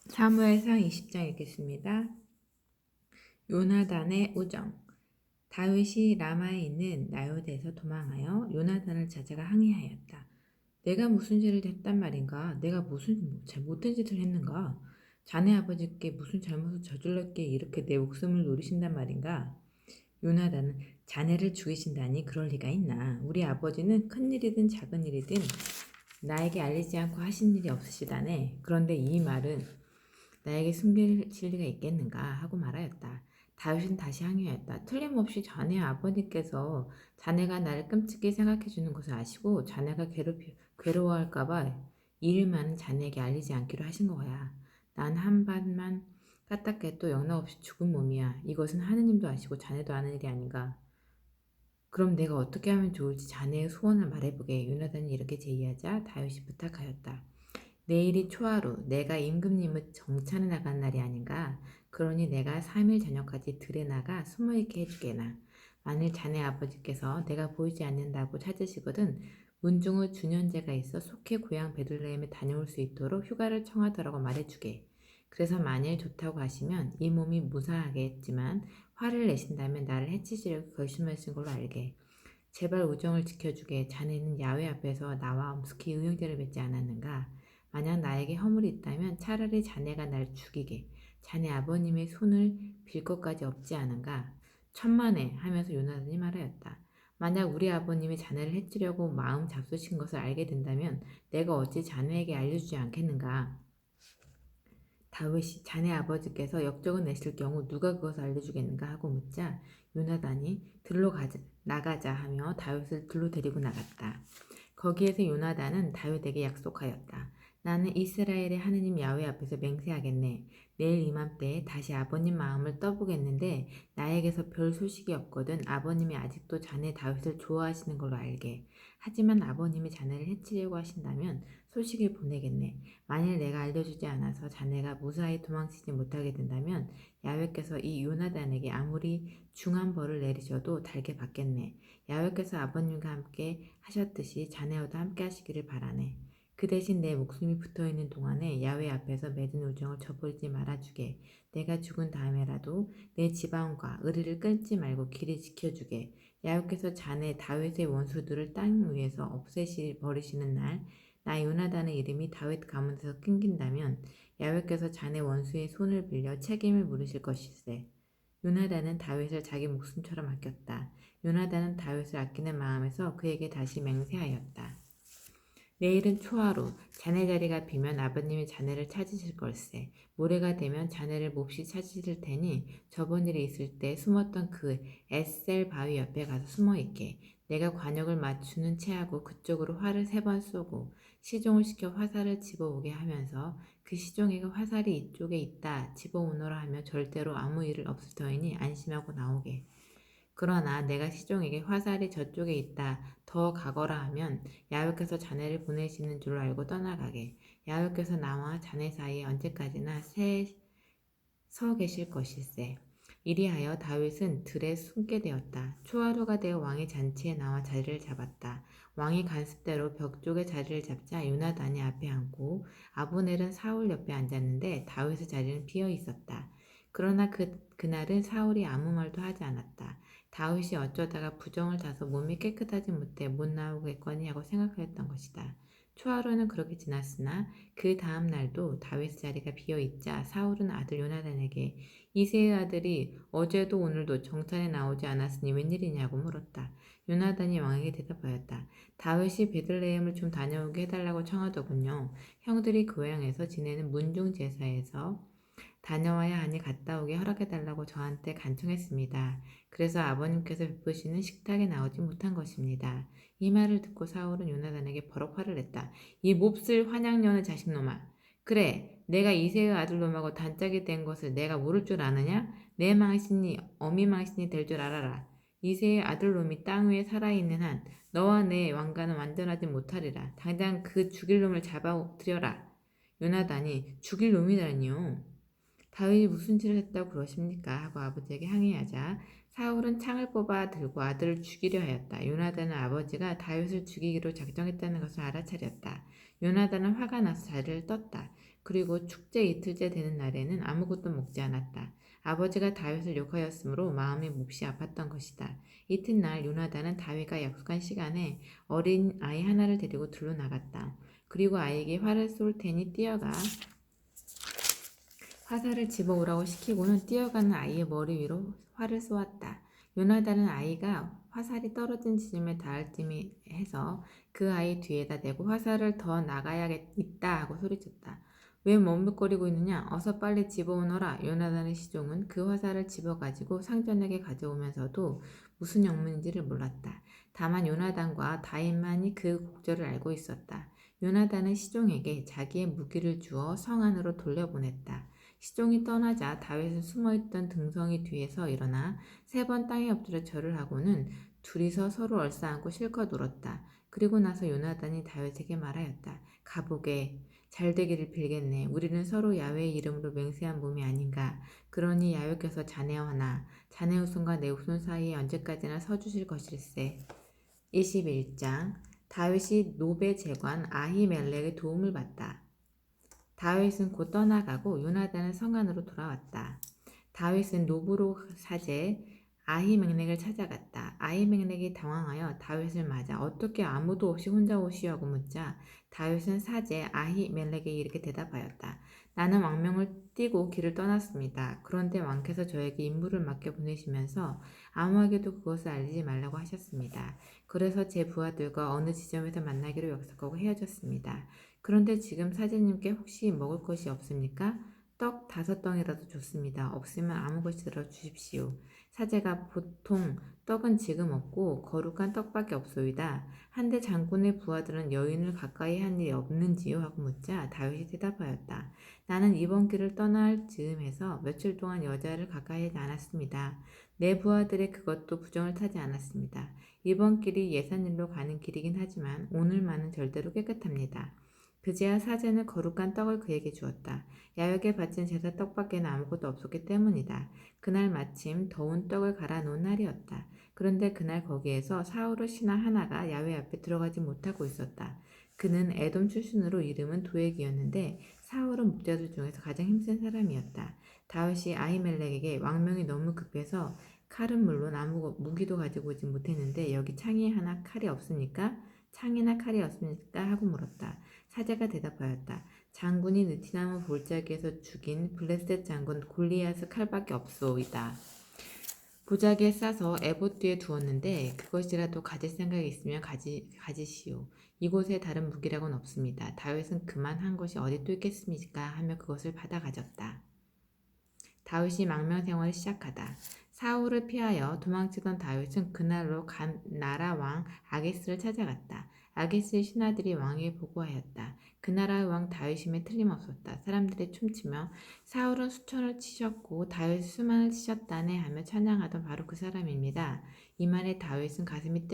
사무엘상 20장 읽겠습니다. 요나단의 우정. 다윗이 라마에 있는 나요대에서 도망하여 요나단을 찾아가 항의하였다. 내가 무슨 죄를 했단 말인가? 내가 무슨 잘못된 짓을 했는가? 자네 아버지께 무슨 잘못을 저질렀기에 이렇게 내 목숨을 노리신단 말인가? 요나단은 자네를 죽이신다니 그럴 리가 있나? 우리 아버지는 큰 일이든 작은 일이든 나에게 알리지 않고 하신 일이 없으시다네. 그런데 이 말은 나에게 숨길 진리가 있겠는가 하고 말하였다. 다윗은 다시 항의하였다. 틀림없이 자네 아버님께서 자네가 나를 끔찍히 생각해 주는 것을 아시고 자네가 괴로워할까봐 이 일만은 자네에게 알리지 않기로 하신 거야. 난 한 발만 까딱해도 영락없이 죽은 몸이야. 이것은 하느님도 아시고 자네도 아는 일이 아닌가. 그럼 내가 어떻게 하면 좋을지 자네의 소원을 말해보게. 요나단이 이렇게 제의하자 다윗이 부탁하였다. 내일이 초하루 내가 임금님의 정찬에 나간 날이 아닌가. 그러니 내가 3일 저녁까지 들에 나가 숨어있게 해주게나. 만일 자네 아버지께서 내가 보이지 않는다고 찾으시거든 문중의 준현제가 있어 속히 고향 베들레헴에 다녀올 수 있도록 휴가를 청하더라고 말해주게. 그래서 만일 좋다고 하시면 이 몸이 무사하겠지만 화를 내신다면 나를 해치시려고 결심하신 걸로 알게. 제발 우정을 지켜주게. 자네는 야훼 앞에서 나와 엄숙히 의형제를 맺지 않았는가? 만약 나에게 허물이 있다면 차라리 자네가 날 죽이게. 자네 아버님의 손을 빌 것까지 없지 않은가? 천만에 하면서 요나단이 말하였다. 만약 우리 아버님이 자네를 해치려고 마음 잡수신 것을 알게 된다면 내가 어찌 자네에게 알려주지 않겠는가? 다윗이 자네 아버지께서 역적을 내실 경우 누가 그것을 알려주겠는가 하고 묻자 요나단이 나가자 하며 다윗을 들로 데리고 나갔다. 거기에서 요나단은 다윗에게 약속하였다. 나는 이스라엘의 하느님 야훼 앞에서 맹세하겠네. 내일 이맘때에 다시 아버님 마음을 떠보겠는데 나에게서 별 소식이 없거든 아버님이 아직도 자네 다윗을 좋아하시는 걸로 알게. 하지만 아버님이 자네를 해치려고 하신다면 소식을 보내겠네. 만일 내가 알려주지 않아서 자네가 무사히 도망치지 못하게 된다면 야훼께서 이 요나단에게 아무리 중한 벌을 내리셔도 달게 받겠네. 야훼께서 아버님과 함께 하셨듯이 자네와도 함께 하시기를 바라네. 그 대신 내 목숨이 붙어있는 동안에 야훼 앞에서 맺은 우정을 저버리지 말아주게. 내가 죽은 다음에라도 내 지방과 의리를 끊지 말고 길이 지켜주게. 야훼께서 자네 다윗의 원수들을 땅 위에서 버리시는 날 나 요나단의 이름이 다윗 가문에서 끊긴다면 야훼께서 자네 원수의 손을 빌려 책임을 물으실 것일세. 요나단은 다윗을 자기 목숨처럼 아꼈다. 요나단은 다윗을 아끼는 마음에서 그에게 다시 맹세하였다. 내일은 초하루 자네 자리가 비면 아버님이 자네를 찾으실 걸세. 모레가 되면 자네를 몹시 찾으실 테니 저번 일이 있을 때 숨었던 그 에셀 바위 옆에 가서 숨어있게. 내가 관역을 맞추는 체하고 그쪽으로 활을 3번 쏘고 시종을 시켜 화살을 집어오게 하면서 그 시종에게 화살이 이쪽에 있다 집어오너라 하며 절대로 아무 일을 없을 터이니 안심하고 나오게. 그러나 내가 시종에게 화살이 저쪽에 있다 더 가거라 하면 야훼께서 자네를 보내시는 줄 알고 떠나가게. 야훼께서 나와 자네 사이에 언제까지나 서 계실 것일세. 이리하여 다윗은 들에 숨게 되었다. 초하루가 되어 왕이 잔치에 나와 자리를 잡았다. 왕이 간습대로 벽 쪽에 자리를 잡자 요나단이 앞에 앉고 아브넬은 사울 옆에 앉았는데 다윗의 자리는 비어 있었다. 그러나 그날은 사울이 아무 말도 하지 않았다. 다윗이 어쩌다가 부정을 타서 몸이 깨끗하지 못해 못 나오겠거니 하고 생각하였던 것이다. 초하루는 그렇게 지났으나 그 다음 날도 다윗의 자리가 비어있자 사울은 아들 요나단에게 이새의 아들이 어제도 오늘도 정찬에 나오지 않았으니 웬일이냐고 물었다. 요나단이 왕에게 대답하였다. 다윗이 베들레헴을 좀 다녀오게 해달라고 청하더군요. 형들이 교양에서 지내는 문중 제사에서 다녀와야 하니 갔다 오게 허락해달라고 저한테 간청했습니다. 그래서 아버님께서 베푸시는 식탁에 나오지 못한 것입니다. 이 말을 듣고 사울은 요나단에게 버럭 화를 냈다. 이 몹쓸 환양년의 자식놈아. 그래, 내가 이새의 아들놈하고 단짝이 된 것을 내가 모를 줄 아느냐? 내 망신이 어미 망신이 될 줄 알아라. 이새의 아들놈이 땅 위에 살아있는 한 너와 내 왕가는 완전하지 못하리라. 당장 그 죽일 놈을 잡아들여라. 요나단이 죽일 놈이라니요. 다윗이 무슨 짓을 했다고 그러십니까? 하고 아버지에게 항의하자 사울은 창을 뽑아 들고 아들을 죽이려 하였다. 요나단은 아버지가 다윗을 죽이기로 작정했다는 것을 알아차렸다. 요나단은 화가 나서 자리를 떴다. 그리고 축제 이틀째 되는 날에는 아무것도 먹지 않았다. 아버지가 다윗을 욕하였으므로 마음이 몹시 아팠던 것이다. 이튿날 요나단은 다윗과 약속한 시간에 어린 아이 하나를 데리고 들로 나갔다. 그리고 아이에게 활을 쏠 테니 뛰어가 화살을 집어오라고 시키고는 뛰어가는 아이의 머리 위로 활을 쏘았다. 요나단은 아이가 화살이 떨어진 지점에 닿을 쯤에 해서 그 아이 뒤에다 대고 화살을 더 나가야겠다 하고 소리쳤다. 왜 머뭇거리고 있느냐? 어서 빨리 집어오너라. 요나단의 시종은 그 화살을 집어가지고 상전에게 가져오면서도 무슨 영문인지를 몰랐다. 다만 요나단과 다윗만이 그 곡절을 알고 있었다. 요나단은 시종에게 자기의 무기를 주어 성 안으로 돌려보냈다. 시종이 떠나자 다윗은 숨어있던 등성이 뒤에서 일어나 3번 땅에 엎드려 절을 하고는 둘이서 서로 얼싸안고 실컷 울었다. 그리고 나서 요나단이 다윗에게 말하였다. 가보게. 잘 되기를 빌겠네. 우리는 서로 야훼의 이름으로 맹세한 몸이 아닌가. 그러니 야훼께서 자네와 자네 후손과 내 후손 사이에 언제까지나 서주실 것일세. 21장 다윗이 노베 제관 아히멜렉의 도움을 받다. 다윗은 곧 떠나가고 요나단은 성 안으로 돌아왔다. 다윗은 노브로 사제 아히멜렉을 찾아갔다. 아히멜렉이 당황하여 다윗을 맞아 어떻게 아무도 없이 혼자 오시오 하고 묻자 다윗은 사제 아히멜렉에게 이렇게 대답하였다. 나는 왕명을 띠고 길을 떠났습니다. 그런데 왕께서 저에게 임무를 맡겨 보내시면서 아무에게도 그것을 알리지 말라고 하셨습니다. 그래서 제 부하들과 어느 지점에서 만나기로 약속하고 헤어졌습니다. 그런데 지금 사제님께 혹시 먹을 것이 없습니까? 떡 5덩이라도 좋습니다. 없으면 아무 것이라도 주십시오. 사제가 보통 떡은 지금 없고 거룩한 떡밖에 없소이다. 한데 장군의 부하들은 여인을 가까이 한 일이 없는지요? 하고 묻자 다윗이 대답하였다. 나는 이번 길을 떠날 즈음해서 며칠 동안 여자를 가까이 하지 않았습니다. 내 부하들의 그것도 부정을 타지 않았습니다. 이번 길이 예산일로 가는 길이긴 하지만 오늘만은 절대로 깨끗합니다. 그제야 사제는 거룩한 떡을 그에게 주었다. 야훼에 바친 제사 떡밖에는 아무것도 없었기 때문이다. 그날 마침 더운 떡을 갈아 놓은 날이었다. 그런데 그날 거기에서 사울의 신하 하나가 야훼 앞에 들어가지 못하고 있었다. 그는 에돔 출신으로 이름은 도액이었는데 사울은 목자들 중에서 가장 힘센 사람이었다. 다윗이 아히멜렉에게 왕명이 너무 급해서 칼은 물론 아무 무기도 가지고 오지 못했는데 여기 창이 하나 칼이 없습니까? 창이나 칼이 없습니까? 하고 물었다. 사제가 대답하였다. 장군이 느티나무 볼자기에서 죽인 블레셋 장군 골리앗의 칼밖에 없소이다. 보자기에 싸서 에봇 뒤에 두었는데 그것이라도 가질 생각이 있으면 가지시오. 이곳에 다른 무기라고는 없습니다. 다윗은 그만한 것이 어디 또 있겠습니까? 하며 그것을 받아 가졌다. 다윗이 망명 생활을 시작하다. 사울을 피하여 도망치던 다윗은 그날로 나라 왕 아기스를 찾아갔다. 아기스의 신하들이 왕에게 보고하였다. 그 나라의 왕 다윗임에 틀림없었다. 사람들이 춤추며 사울은 수천을 치셨고 다윗 수만을 치셨다네 하며 찬양하던 바로 그 사람입니다. 이 말에 다윗은 가슴이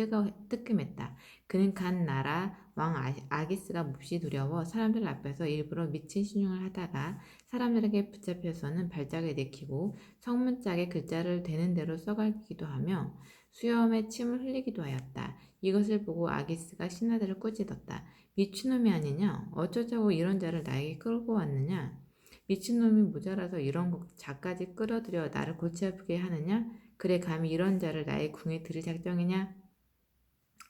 뜨끔했다. 그는 간 나라 왕 아기스가 몹시 두려워 사람들 앞에서 일부러 미친 신용을 하다가 사람들에게 붙잡혀서는 발작을 내키고 성문짝에 글자를 되는 대로 써가기도 하며 수염에 침을 흘리기도 하였다. 이것을 보고 아기스가 신하들을 꾸짖었다. 미친놈이 아니냐? 어쩌자고 이런 자를 나에게 끌고 왔느냐? 미친놈이 모자라서 이런 자까지 끌어들여 나를 골치 아프게 하느냐? 그래 감히 이런 자를 나의 궁에 들일 작정이냐?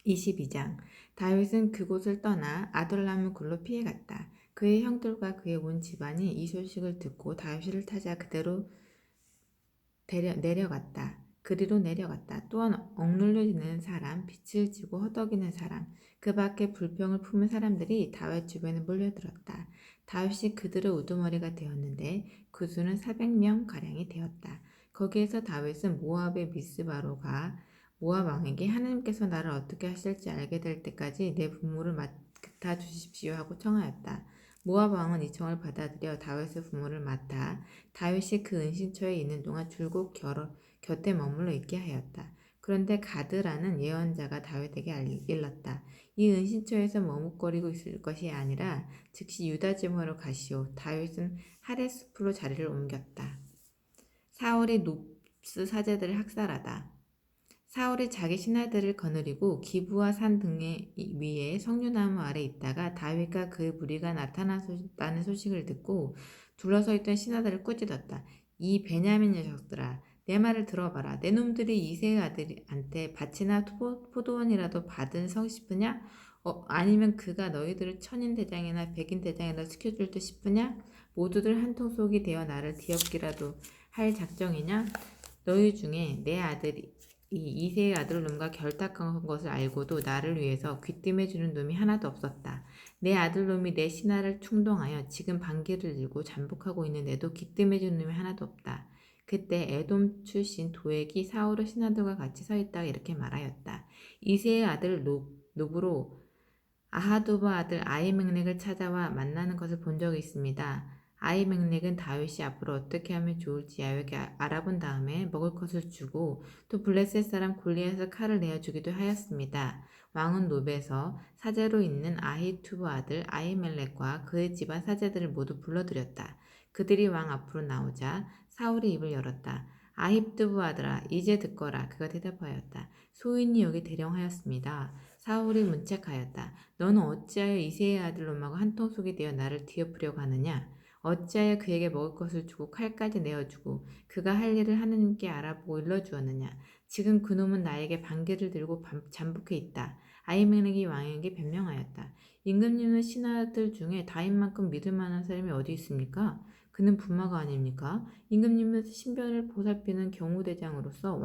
22장 다윗은 그곳을 떠나 아둘람을 굴로 피해갔다. 그의 형들과 그의 온 집안이 이 소식을 듣고 다윗을 찾아 그대로 내려갔다. 그리로 내려갔다. 또한 억눌려 지내는 사람, 빛을 지고 허덕이는 사람, 그 밖에 불평을 품은 사람들이 다윗 주변에 몰려들었다. 다윗이 그들의 우두머리가 되었는데 그 수는 400명가량이 되었다. 거기에서 다윗은 모압의 미스바로 가 모압 왕에게 하나님께서 나를 어떻게 하실지 알게 될 때까지 내 부모를 맡아 주십시오 하고 청하였다. 모압 왕은 이 청을 받아들여 다윗의 부모를 맡아 다윗이 그 은신처에 있는 동안 줄곧 곁에 머물러 있게 하였다. 그런데 가드라는 예언자가 다윗에게 일렀다. 이 은신처에서 머뭇거리고 있을 것이 아니라 즉시 유다 지방으로 가시오. 다윗은 하레스프로 자리를 옮겼다. 사울이 놉스 사제들을 학살하다. 사울이 자기 신하들을 거느리고 기브와 산 등의 위에 석류나무 아래 있다가 다윗과 그의 무리가 나타났다는 소식을 듣고 둘러서 있던 신하들을 꾸짖었다. 이 베냐민 녀석들아, 내 말을 들어봐라. 내 놈들이 이새의 아들한테 밭이나 포도원이라도 받은 성 싶으냐? 아니면 그가 너희들을 천인 대장이나 백인 대장이라 시켜줄 듯 싶으냐? 모두들 한통속이 되어 나를 뒤엎기라도 할 작정이냐? 너희 중에 내 아들이 이 이세의 아들놈과 결탁한 것을 알고도 나를 위해서 귀띔해주는 놈이 하나도 없었다. 내 아들놈이 내 신하를 충동하여 지금 반기를 들고 잠복하고 있는데도 귀띔해주는 놈이 하나도 없다. 그때 에돔 출신 도액이 사울의 신하들과 같이 서 있다가 이렇게 말하였다. 이세의 아들 롭으로 아하도브 아들 아히멜렉을 찾아와 만나는 것을 본 적이 있습니다. 아히멜렉은 다윗이 앞으로 어떻게 하면 좋을지 야훼에게 알아본 다음에 먹을 것을 주고 또 블레셋 사람 골리앗의 칼을 내어주기도 하였습니다. 왕은 노베에서 사제로 있는 아히투브 아들 아히멜렉과 그의 집안 사제들을 모두 불러들였다. 그들이 왕 앞으로 나오자 사울이 입을 열었다. 아히투브 아들아, 이제 듣거라. 그가 대답하였다. 소인이 여기 대령하였습니다. 사울이 문책하였다. 너는 어찌하여 이새의 아들 놈하고 한통속이 되어 나를 뒤엎으려고 하느냐? 어찌하여 그에게 먹을 것을 주고 칼까지 내어주고 그가 할 일을 하느님께 알아보고 일러주었느냐? 지금 그놈은 나에게 반기를 들고 잠복해 있다. 아히멜렉이 왕에게 변명하였다. 임금님은 신하들 중에 다윗만큼 믿을 만한 사람이 어디 있습니까? 그는 부마가 아닙니까? 임금님은 신변을 보살피는 경호대장으로서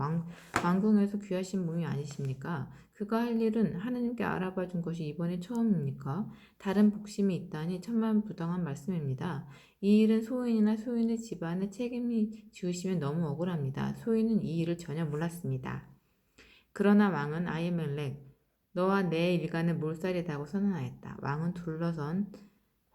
왕궁에서 귀하신 몸이 아니십니까? 그가 할 일은 하느님께 알아봐 준 것이 이번이 처음입니까? 다른 복심이 있다니 천만부당한 말씀입니다. 이 일은 소인이나 소인의 집안에 책임이 지우시면 너무 억울합니다. 소인은 이 일을 전혀 몰랐습니다. 그러나 왕은 아히멜렉, 너와 내 일가는 몰살이다고 선언하였다. 왕은 둘러선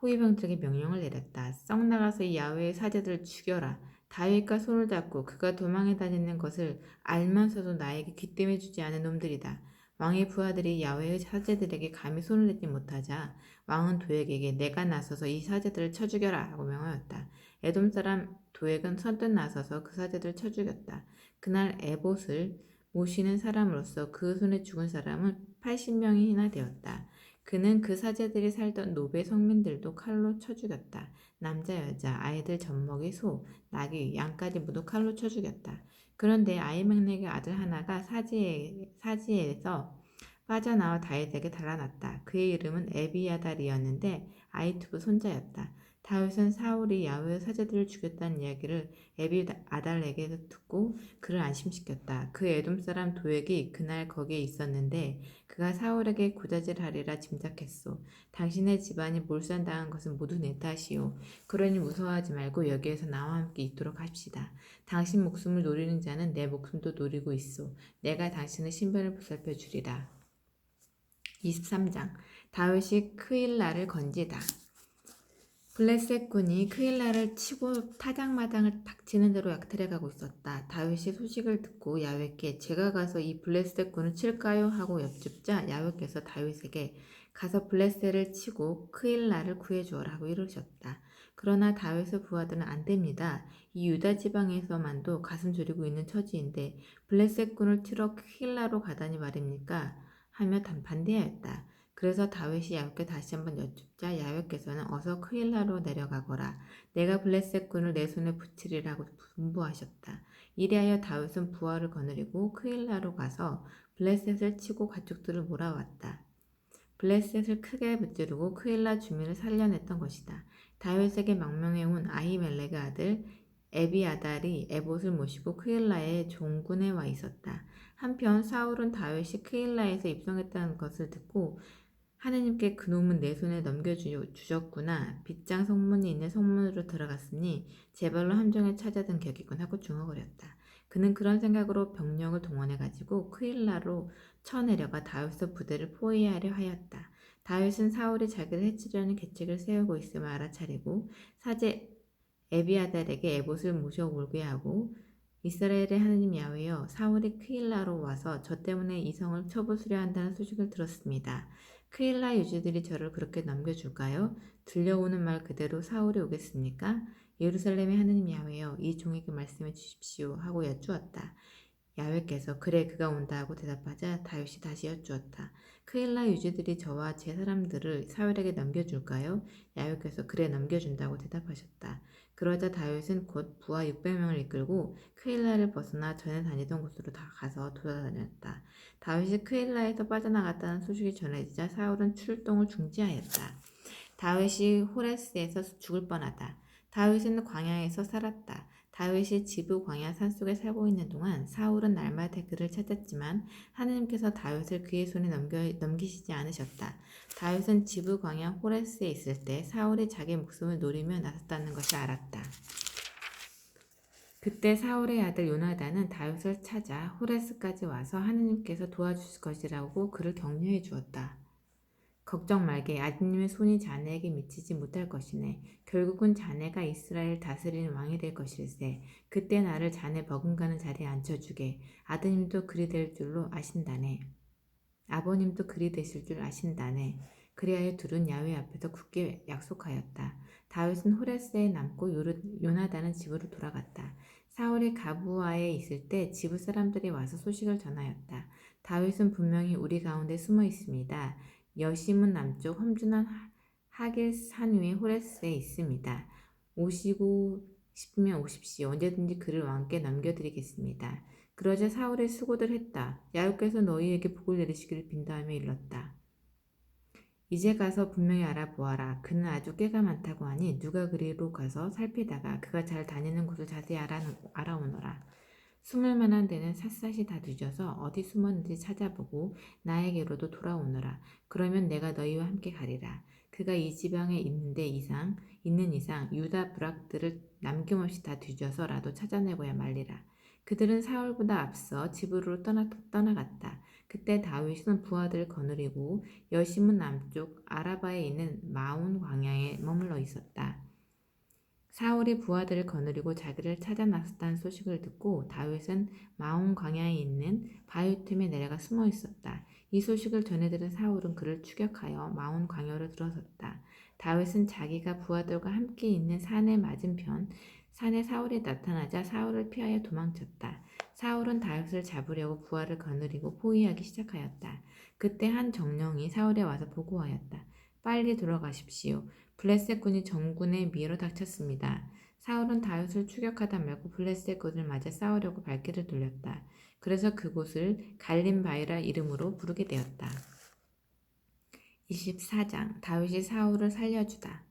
호위병들에게 명령을 내렸다. 썩 나가서 이 야훼의 사제들을 죽여라. 다윗과 손을 잡고 그가 도망해 다니는 것을 알면서도 나에게 귀띔해 주지 않은 놈들이다. 왕의 부하들이 야훼의 사제들에게 감히 손을 내지 못하자 왕은 도액에게 내가 나서서 이 사제들을 쳐 죽여라 하고 명하였다. 에돔 사람 도액은 선뜻 나서서 그 사제들을 쳐 죽였다. 그날 에봇을 모시는 사람으로서 그 손에 죽은 사람은 80명이나 되었다. 그는 그 사제들이 살던 노베 성민들도 칼로 쳐 죽였다. 남자, 여자, 아이들, 젖먹이, 소, 나귀, 양까지 모두 칼로 쳐 죽였다. 그런데 아히멜렉의 아들 하나가 사지에서 빠져나와 다윗에게 달아났다. 그의 이름은 에비아달이었는데 아히투브 손자였다. 다윗은 사울이 야훼의 사제들을 죽였다는 이야기를 에비아달에게 듣고 그를 안심시켰다. 그 에돔 사람 도액이 그날 거기에 있었는데 그가 사울에게 고자질하리라 짐작했소. 당신의 집안이 몰살당한 것은 모두 내 탓이오. 그러니 무서워하지 말고 여기에서 나와 함께 있도록 합시다. 당신 목숨을 노리는 자는 내 목숨도 노리고 있소. 내가 당신의 신변을 보살펴 주리라. 23장 다윗이 크일라를 건지다. 블레셋군이 크일라를 치고 타작마당을 닥치는 대로 약탈해가고 있었다. 다윗이 소식을 듣고 야훼께 제가 가서 이 블레셋군을 칠까요? 하고 여쭙자 야훼께서 다윗에게 가서 블레셋을 치고 크일라를 구해주어라 하고 이르셨다. 그러나 다윗의 부하들은 안 됩니다. 이 유다 지방에서만도 가슴 졸이고 있는 처지인데 블레셋군을 치러 크일라로 가다니 말입니까? 하며 반대하였다. 그래서 다윗이 야훼께 다시 한번 여쭙자 야훼께서는 어서 크일라로 내려가거라. 내가 블레셋군을 내 손에 붙이리라고 분부하셨다. 이리하여 다윗은 부하를 거느리고 크일라로 가서 블레셋을 치고 가축들을 몰아왔다. 블레셋을 크게 무찌르고 크일라 주민을 살려냈던 것이다. 다윗에게 망명해온 아히멜렉의 아들 에비아달이 에봇을 모시고 크일라의 종군에 와 있었다. 한편 사울은 다윗이 크일라에서 입성했다는 것을 듣고 하느님께 그놈은 내 손에 넘겨주셨구나. 빗장 성문이 있는 성문으로 들어갔으니 제발로 함정에 찾아든 격이군 하고 중얼거렸다. 그는 그런 생각으로 병력을 동원해가지고 크일라로 쳐내려가 다윗의 부대를 포위하려 하였다. 다윗은 사울이 자기를 해치려는 계책을 세우고 있음을 알아차리고 사제 에비아달에게 에봇을 모셔올게 하고 이스라엘의 하느님 야훼여 사울이 크일라로 와서 저 때문에 이 성을 쳐부수려 한다는 소식을 들었습니다. 크일라 유지들이 저를 그렇게 넘겨줄까요? 들려오는 말 그대로 사울이 오겠습니까? 예루살렘의 하느님 야훼여 이 종에게 말씀해 주십시오 하고 여쭈었다. 야훼께서 그래 그가 온다 하고 대답하자 다윗이 다시 여쭈었다. 크일라 유지들이 저와 제 사람들을 사울에게 넘겨줄까요? 야훼께서 그래 넘겨준다고 대답하셨다. 그러자 다윗은 곧 부하 600명을 이끌고 크일라를 벗어나 전에 다니던 곳으로 다 가서 돌아다녔다. 다윗이 크일라에서 빠져나갔다는 소식이 전해지자 사울은 출동을 중지하였다. 다윗이 호레스에서 죽을 뻔하다. 다윗은 광야에서 살았다. 다윗이 지브 광야 산속에 살고 있는 동안 사울은 날마다 그를 찾았지만 하느님께서 다윗을 그의 손에 넘기시지 않으셨다. 다윗은 지브 광야 호레스에 있을 때 사울이 자기 목숨을 노리며 나섰다는 것을 알았다. 그때 사울의 아들 요나단은 다윗을 찾아 호레스까지 와서 하느님께서 도와주실 것이라고 그를 격려해 주었다. 걱정 말게. 아드님의 손이 자네에게 미치지 못할 것이네. 결국은 자네가 이스라엘 다스리는 왕이 될 것일세. 그때 나를 자네 버금가는 자리에 앉혀주게. 아드님도 그리 될 줄로 아신다네. 아버님도 그리 되실 줄 아신다네. 그리하여 둘은 야훼 앞에서 굳게 약속하였다. 다윗은 호레스에 남고 요나단은 집으로 돌아갔다. 사울이 가부아에 있을 때 지부 사람들이 와서 소식을 전하였다. 다윗은 분명히 우리 가운데 숨어 있습니다. 여심은 남쪽 험준한 하길 산 위의 호레스에 있습니다. 오시고 싶으면 오십시오. 언제든지 그를 왕께 넘겨드리겠습니다. 그러자 사울이 수고들 했다. 야훼께서 너희에게 복을 내리시기를 빈다하며 일렀다. 이제 가서 분명히 알아보아라. 그는 아주 꾀가 많다고 하니 누가 그리로 가서 살피다가 그가 잘 다니는 곳을 자세히 알아오너라. 숨을 만한 데는 샅샅이 다 뒤져서 어디 숨었는지 찾아보고 나에게로도 돌아오너라. 그러면 내가 너희와 함께 가리라. 그가 이 지방에 있는 이상 유다 부락들을 남김없이 다 뒤져서라도 찾아내고야 말리라. 그들은 사울보다 앞서 집으로 떠나갔다. 그때 다윗은 부하들을 거느리고 여시문 남쪽 아라바에 있는 마온 광야에 머물러 있었다. 사울이 부하들을 거느리고 자기를 찾아 나섰다는 소식을 듣고 다윗은 마온 광야에 있는 바위 틈에 내려가 숨어 있었다. 이 소식을 전해들은 사울은 그를 추격하여 마온 광야로 들어섰다. 다윗은 자기가 부하들과 함께 있는 산의 맞은편 산에 사울이 나타나자 사울을 피하여 도망쳤다. 사울은 다윗을 잡으려고 부하를 거느리고 포위하기 시작하였다. 그때 한 정령이 사울에 와서 보고하였다. 빨리 돌아가십시오. 블레셋 군이 전군에 미로 닥쳤습니다. 사울은 다윗을 추격하다 말고 블레셋 군을 맞아 싸우려고 발길을 돌렸다. 그래서 그곳을 갈림바이라 이름으로 부르게 되었다. 24장 다윗이 사울을 살려주다.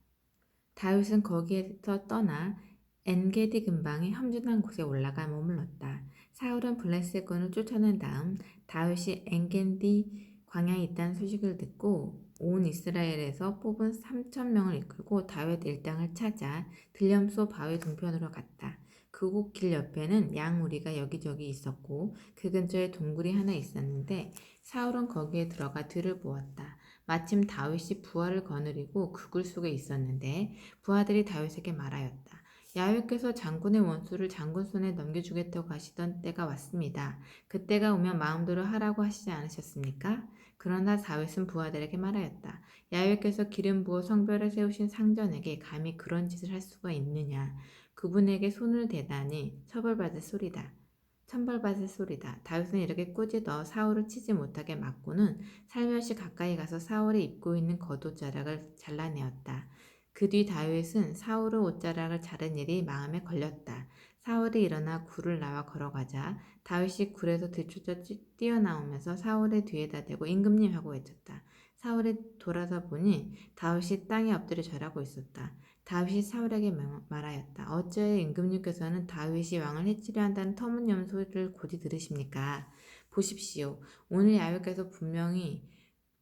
다윗은 거기에서 떠나 엔게디 근방의 험준한 곳에 올라가 머물렀다. 사울은 블레셋 군을 쫓아낸 다음 다윗이 엔게디 광야에 있다는 소식을 듣고 온 이스라엘에서 뽑은 3,000명을 이끌고 다윗 일당을 찾아 들염소 바위 동편으로 갔다. 그곳 길 옆에는 양우리가 여기저기 있었고 그 근처에 동굴이 하나 있었는데 사울은 거기에 들어가 뒤를 보았다. 마침 다윗이 부하를 거느리고 그 굴 속에 있었는데 부하들이 다윗에게 말하였다. 야훼께서 장군의 원수를 장군 손에 넘겨주겠다고 하시던 때가 왔습니다. 그때가 오면 마음대로 하라고 하시지 않으셨습니까? 그러나 다윗은 부하들에게 말하였다. 야훼께서 기름 부어 성별을 세우신 상전에게 감히 그런 짓을 할 수가 있느냐. 그분에게 손을 대다니 천벌받을 소리다. 다윗은 이렇게 꾸짖어 사울을 치지 못하게 막고는 살며시 가까이 가서 사울이 입고 있는 겉옷자락을 잘라내었다. 그 뒤 다윗은 사울의 옷자락을 자른 일이 마음에 걸렸다. 사울이 일어나 굴을 나와 걸어가자 다윗이 굴에서 들쫓아 뛰어나오면서 사울의 뒤에다 대고 임금님 하고 외쳤다. 사울이 돌아서 보니 다윗이 땅에 엎드려 절하고 있었다. 다윗이 사울에게 말하였다. 어찌하여 임금님께서는 다윗이 왕을 해치려 한다는 터무니없는 소리를 곧이 들으십니까? 보십시오. 오늘 야훼께서 분명히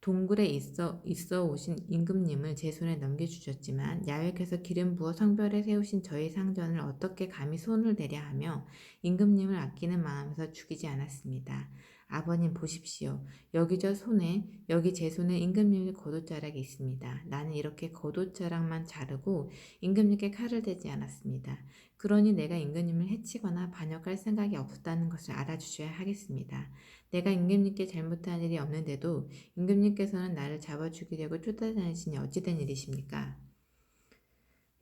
동굴에 있어 오신 임금님을 제 손에 넘겨주셨지만 야훼께서 기름 부어 성별에 세우신 저희 상전을 어떻게 감히 손을 대랴 하며 임금님을 아끼는 마음에서 죽이지 않았습니다. 아버님 보십시오. 여기 제 손에 임금님의 겉옷자락이 있습니다. 나는 이렇게 겉옷자락만 자르고 임금님께 칼을 대지 않았습니다. 그러니 내가 임금님을 해치거나 반역할 생각이 없었다는 것을 알아주셔야 하겠습니다. 내가 임금님께 잘못한 일이 없는데도 임금님께서는 나를 잡아 죽이려고 쫓아다니시니 어찌된 일이십니까?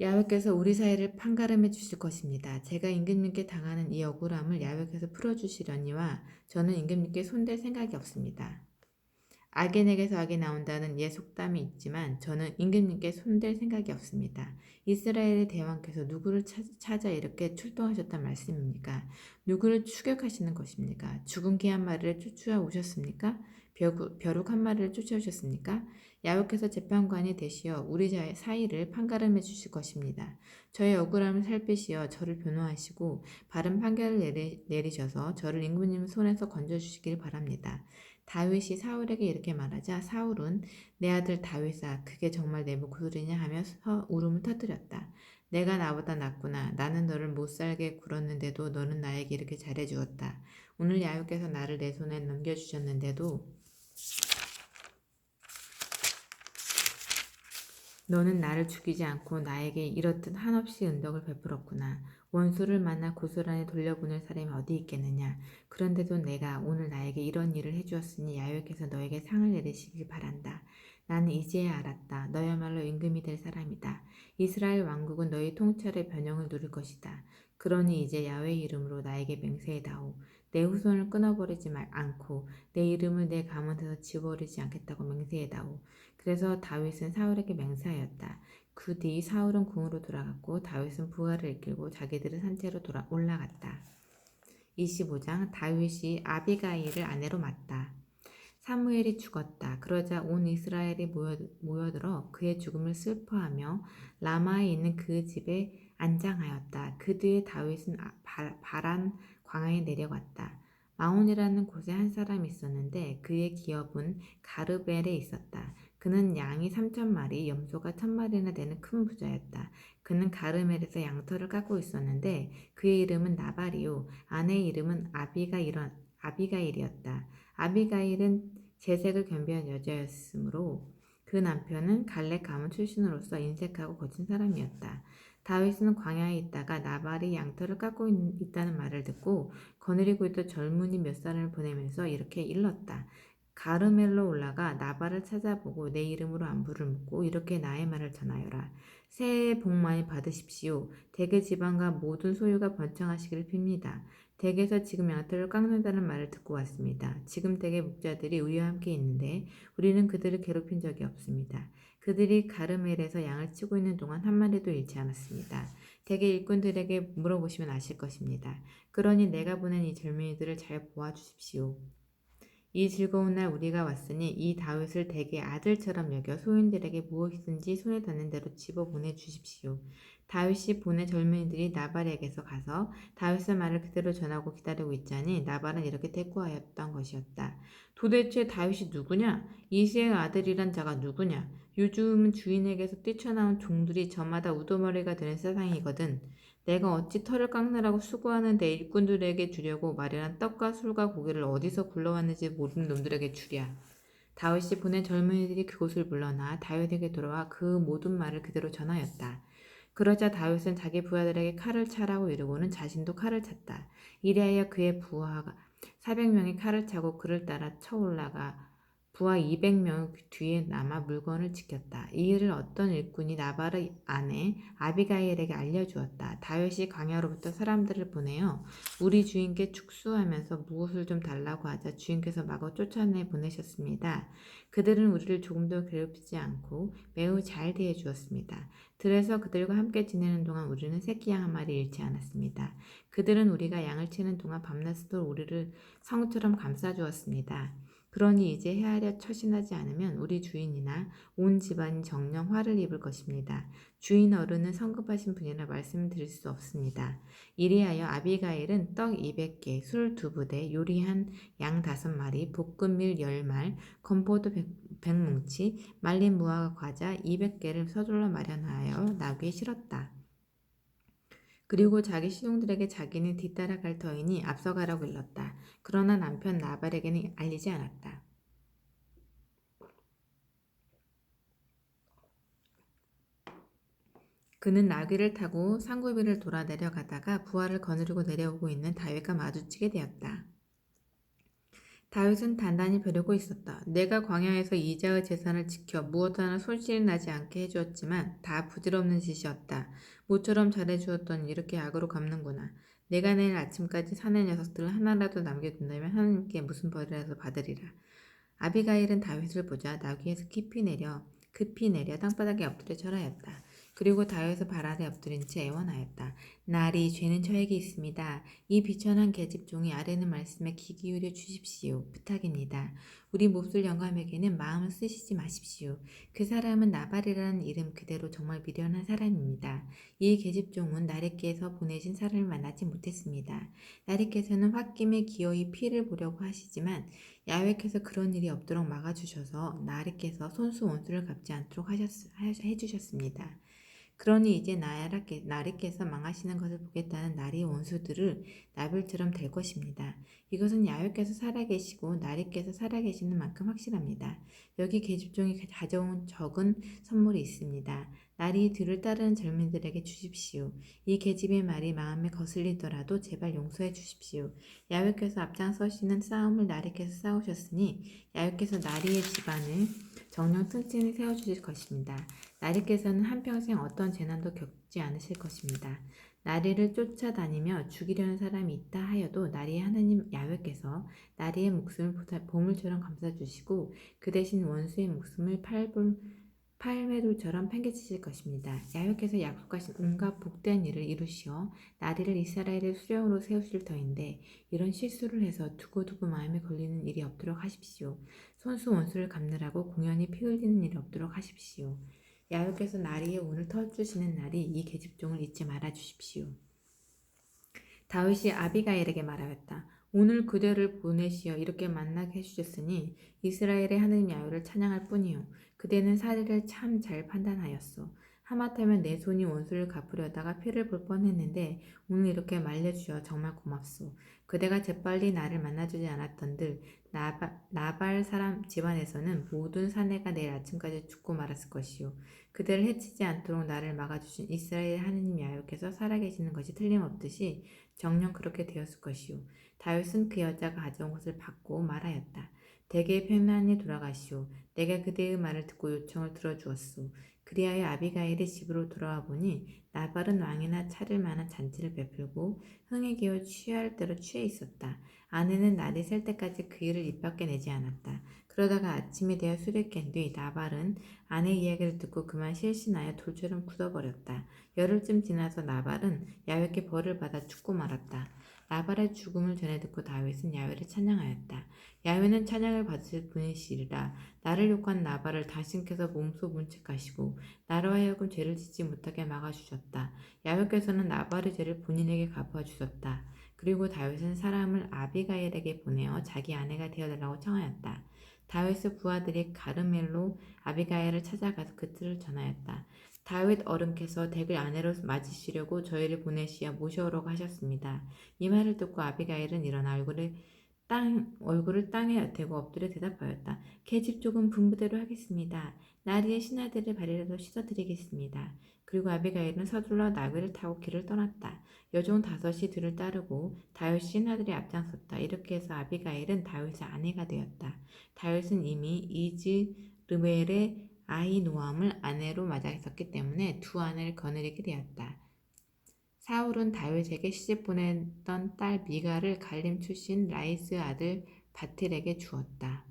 야훼께서 우리 사이를 판가름해 주실 것입니다. 제가 임금님께 당하는 이 억울함을 야훼께서 풀어주시려니와 저는 임금님께 손댈 생각이 없습니다. 악인에게서 악이 나온다는 옛 속담이 있지만 저는 임금님께 손댈 생각이 없습니다. 이스라엘의 대왕께서 누구를 찾아 이렇게 출동하셨단 말씀입니까? 누구를 추격하시는 것입니까? 죽은 개 한 마리를 쫓아오셨습니까? 벼룩 한 마리를 쫓아오셨습니까? 야훼께서 재판관이 되시어 우리 사이를 판가름해 주실 것입니다. 저의 억울함을 살피시어 저를 변호하시고 바른 판결을 내리셔서 저를 임금님 손에서 건져주시길 바랍니다. 다윗이 사울에게 이렇게 말하자 사울은 내 아들 다윗아 그게 정말 내 목소리냐 하며 울음을 터뜨렸다. 내가 나보다 낫구나. 나는 너를 못살게 굴었는데도 너는 나에게 이렇게 잘해주었다. 오늘 야훼께서 나를 내 손에 넘겨주셨는데도 너는 나를 죽이지 않고 나에게 이렇듯 한없이 은덕을 베풀었구나. 원수를 만나 고스란히 돌려보낼 사람이 어디 있겠느냐. 그런데도 내가 오늘 나에게 이런 일을 해주었으니 야훼께서 너에게 상을 내리시길 바란다. 나는 이제야 알았다. 너야말로 임금이 될 사람이다. 이스라엘 왕국은 너희 통찰의 변형을 누릴 것이다. 그러니 이제 야훼의 이름으로 나에게 맹세해다오. 내 후손을 끊어버리지 않고 내 이름을 내 가문에서 지워버리지 않겠다고 맹세해다오. 그래서 다윗은 사울에게 맹세하였다. 그 뒤 사울은 궁으로 돌아갔고 다윗은 부하를 이끌고 자기들의 산채로 올라갔다. 25장 다윗이 아비가일을 아내로 맞다. 사무엘이 죽었다. 그러자 온 이스라엘이 모여들어 그의 죽음을 슬퍼하며 라마에 있는 그 집에 안장하였다. 그 뒤에 다윗은 바란 광야에 내려갔다. 마온이라는 곳에 한 사람이 있었는데 그의 기업은 가르벨에 있었다. 그는 양이 3,000마리, 염소가 1,000마리나 되는 큰 부자였다. 그는 가르멜에서 양털을 깎고 있었는데 그의 이름은 나발이요 아내의 이름은 아비가일이었다. 아비가일은 재색을 겸비한 여자였으므로 그 남편은 갈렙 가문 출신으로서 인색하고 거친 사람이었다. 다윗은 광야에 있다가 나발이 양털을 깎고 있다는 말을 듣고 거느리고 있던 젊은이 몇 사람을 보내면서 이렇게 일렀다. 가르멜로 올라가 나발을 찾아보고 내 이름으로 안부를 묻고 이렇게 나의 말을 전하여라. 새해 복 많이 받으십시오. 대개 지방과 모든 소유가 번창하시기를 빕니다. 댁에서 지금 양털을 깎는다는 말을 듣고 왔습니다. 지금 댁의 목자들이 우리와 함께 있는데 우리는 그들을 괴롭힌 적이 없습니다. 그들이 가르멜에서 양을 치고 있는 동안 한 마리도 잃지 않았습니다. 댁의 일꾼들에게 물어보시면 아실 것입니다. 그러니 내가 보낸 이 젊은이들을 잘 보아주십시오. 이 즐거운 날 우리가 왔으니 이 다윗을 댁의 아들처럼 여겨 소인들에게 무엇이든지 손에 닿는 대로 집어 보내주십시오. 다윗이 보낸 젊은이들이 나발에게서 가서 다윗의 말을 그대로 전하고 기다리고 있자니 나발은 이렇게 대꾸하였던 것이었다. 도대체 다윗이 누구냐? 이새의 아들이란 자가 누구냐? 요즘 주인에게서 뛰쳐나온 종들이 저마다 우두머리가 되는 세상이거든. 내가 어찌 털을 깎느라고 수고하는 내 일꾼들에게 주려고 마련한 떡과 술과 고기를 어디서 굴러왔는지 모르는 놈들에게 주랴. 다윗이 보낸 젊은이들이 그곳을 물러나 다윗에게 돌아와 그 모든 말을 그대로 전하였다. 그러자 다윗은 자기 부하들에게 칼을 차라고 이르고는 자신도 칼을 찼다. 이리하여 그의 부하가 400명이 칼을 차고 그를 따라 쳐올라가 부하 200명 뒤에 남아 물건을 지켰다. 이 일을 어떤 일꾼이 나발의 아내 아비가일에게 알려주었다. 다윗이 광야로부터 사람들을 보내어 우리 주인께 축수하면서 무엇을 좀 달라고 하자 주인께서 마구 쫓아내 보내셨습니다. 그들은 우리를 조금도 괴롭히지 않고 매우 잘 대해 주었습니다. 들에서 그들과 함께 지내는 동안 우리는 새끼 양 한 마리 잃지 않았습니다. 그들은 우리가 양을 치는 동안 밤낮으로 우리를 성처럼 감싸주었습니다. 그러니 이제 헤아려 처신하지 않으면 우리 주인이나 온 집안이 정령 화를 입을 것입니다. 주인 어른은 성급하신 분이라 말씀드릴 수 없습니다. 이리하여 아비가일은 떡 200개, 술 2부대, 요리한 양 5마리, 볶은 밀 10말, 건포도 100뭉치, 말린 무화과 과자 200개를 서둘러 마련하여 나귀에 실었다. 그리고 자기 시종들에게 자기는 뒤따라갈 터이니 앞서가라고 일렀다. 그러나 남편 나발에게는 알리지 않았다. 그는 나귀를 타고 상구비를 돌아 내려가다가 부하를 거느리고 내려오고 있는 다윗과 마주치게 되었다. 다윗은 단단히 벼르고 있었다. 내가 광야에서 이자의 재산을 지켜 무엇 하나 손실이 나지 않게 해주었지만 다 부질없는 짓이었다. 모처럼 잘해주었더니 이렇게 악으로 갚는구나. 내가 내일 아침까지 사내 녀석들을 하나라도 남겨둔다면 하나님께 무슨 벌이라도 받으리라. 아비가일은 다윗을 보자 나귀에서 급히 내려 땅바닥에 엎드려 절하였다. 그리고 다윗의 발 아래 엎드린 채 애원하였다. 나리 죄는 저에게 있습니다. 이 비천한 계집종이 아뢰는 말씀에 귀 기울여 주십시오. 부탁입니다. 우리 몹쓸 영감에게는 마음을 쓰시지 마십시오. 그 사람은 나발이라는 이름 그대로 정말 미련한 사람입니다. 이 계집종은 나리께서 보내신 사람을 만나지 못했습니다. 나리께서는 홧김에 기어이 피를 보려고 하시지만 야훼께서 그런 일이 없도록 막아주셔서 나리께서 손수 원수를 갚지 않도록 해주셨습니다. 그러니 이제 나리께서 망하시는 것을 보겠다는 나리의 원수들을 나불처럼 될 것입니다. 이것은 야훼께서 살아계시고 나리께서 살아계시는 만큼 확실합니다. 여기 계집종이 가져온 적은 선물이 있습니다. 나리의 뒤를 따르는 젊은이들에게 주십시오. 이 계집의 말이 마음에 거슬리더라도 제발 용서해 주십시오. 야훼께서 앞장서시는 싸움을 나리께서 싸우셨으니 야훼께서 나리의 집안을 정령 튼튼히 세워주실 것입니다. 나리께서는 한평생 어떤 재난도 겪지 않으실 것입니다. 나리를 쫓아다니며 죽이려는 사람이 있다 하여도 나리의 하나님 야훼께서 나리의 목숨을 보물처럼 감싸주시고 그 대신 원수의 목숨을 팔매돌처럼 팽개치실 것입니다. 야훼께서 약속하신 온갖 복된 일을 이루시어 나리를 이스라엘의 수령으로 세우실 터인데 이런 실수를 해서 두고두고 마음에 걸리는 일이 없도록 하십시오. 손수 원수를 갚느라고 공연히 피 흘리는 일이 없도록 하십시오. 야훼께서 나리의 운을 터주시는 날이 이 계집종을 잊지 말아 주십시오. 다윗이 아비가일에게 말하였다. 오늘 그대를 보내시어 이렇게 만나게 해주셨으니 이스라엘의 하느님 야훼를 찬양할 뿐이요. 그대는 사리를 참 잘 판단하였소. 하마터면 내 손이 원수를 갚으려다가 피를 볼 뻔했는데 오늘 이렇게 말려주어 정말 고맙소. 그대가 재빨리 나를 만나주지 않았던들 나발 사람 집안에서는 모든 사내가 내일 아침까지 죽고 말았을 것이요. 그대를 해치지 않도록 나를 막아주신 이스라엘 하느님 야훼께서 살아계시는 것이 틀림없듯이 정녕 그렇게 되었을 것이요. 다윗은 그 여자가 가져온 것을 받고 말하였다. 대개 평안히 돌아가시오. 내가 그대의 말을 듣고 요청을 들어주었소. 그리하여 아비가일의 집으로 돌아와 보니 나발은 왕이나 차릴 만한 잔치를 베풀고 흥에 기어 취할 대로 취해 있었다. 아내는 날이 셀 때까지 그 일을 입 밖에 내지 않았다. 그러다가 아침이 되어 술에 깬 뒤 나발은 아내 이야기를 듣고 그만 실신하여 돌처럼 굳어버렸다. 열흘쯤 지나서 나발은 야훼께 벌을 받아 죽고 말았다. 나발의 죽음을 전해 듣고 다윗은 야훼를 찬양하였다. 야훼는 찬양을 받으실 분이시리라. 나를 욕한 나발을 당신께서 몸소 문책하시고 나로 하여금 죄를 짓지 못하게 막아주셨다. 야훼께서는 나발의 죄를 본인에게 갚아주셨다. 그리고 다윗은 사람을 아비가일에게 보내어 자기 아내가 되어달라고 청하였다. 다윗의 부하들이 가르멜로 아비가일을 찾아가서 그 뜻을 전하였다. 다윗 어른께서 댁을 아내로 맞으시려고 저희를 보내시어 모셔오라고 하셨습니다. 이 말을 듣고 아비가일은 일어나 얼굴을 땅에 대고 엎드려 대답하였다. 계집 조금 분부대로 하겠습니다. 나리의 신하들의 발이라도 씻어드리겠습니다. 그리고 아비가일은 서둘러 나귀를 타고 길을 떠났다. 여종 5이 뒤를 따르고 다윗 신하들이 앞장섰다. 이렇게 해서 아비가일은 다윗의 아내가 되었다. 다윗은 이미 이즈르벨의 아히노암을 아내로 맞아 있었기 때문에 두 아내를 거느리게 되었다. 사울은 다윗에게 시집 보냈던 딸 미가를 갈림 출신 라이스 아들 바틀에게 주었다.